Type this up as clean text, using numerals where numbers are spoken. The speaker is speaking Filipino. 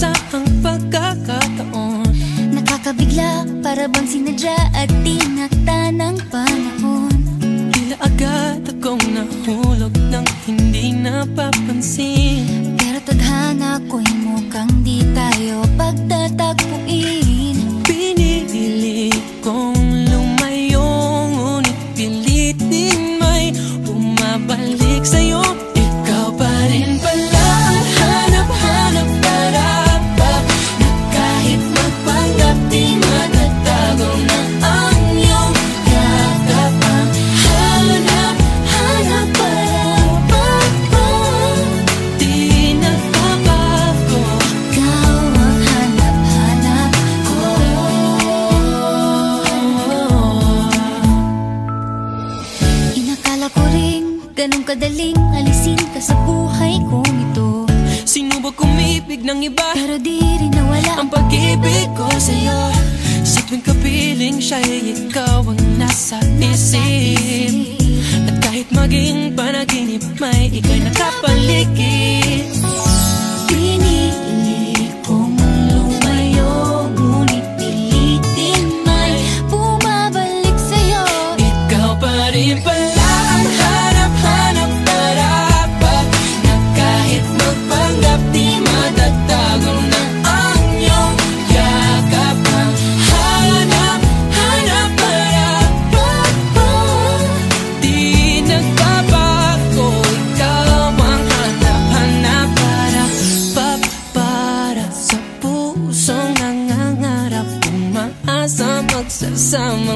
inasahang pagkakataon. Nakakabigla, para bang sinadya at tinakda ng panahon. Tila agad akong nahulog nang hindi napapansin. Pero tadhana ko'y mukhang di tayo pagtatagpuin. Pinili kong lumayo, ngunit pilitin may bumabalik sa'yo. Ikaw pa rin pala ang hanap-hanap para na kahit magpanggap di matatago na ang iyong yakap. Ang hanap-hanap para di nagbabago. Ikaw ang hanap-hanap ko. Inakala ko rin ganun kadaling alisin ka sa buhay kong ito. Sinubok umibig ng iba, Pero di rin nawala ang pag-ibig ko sa'yo. Sa tuwing kapiling siya'y ikaw ang nasa isip. At kahit maging panaginip, may ika'y nakapaligid. Pinili kong lumayo, ngunit pilitin may bumabalik sa'yo. Ikaw pa rin pala ang hanap-hanap para na kahit magpanggap di matatago na ang iyong yakap. Ang hanap-hanap para di nagbabago. Ikaw ang hanap-hanap para sa pusong nangangarap, umaasa magsasama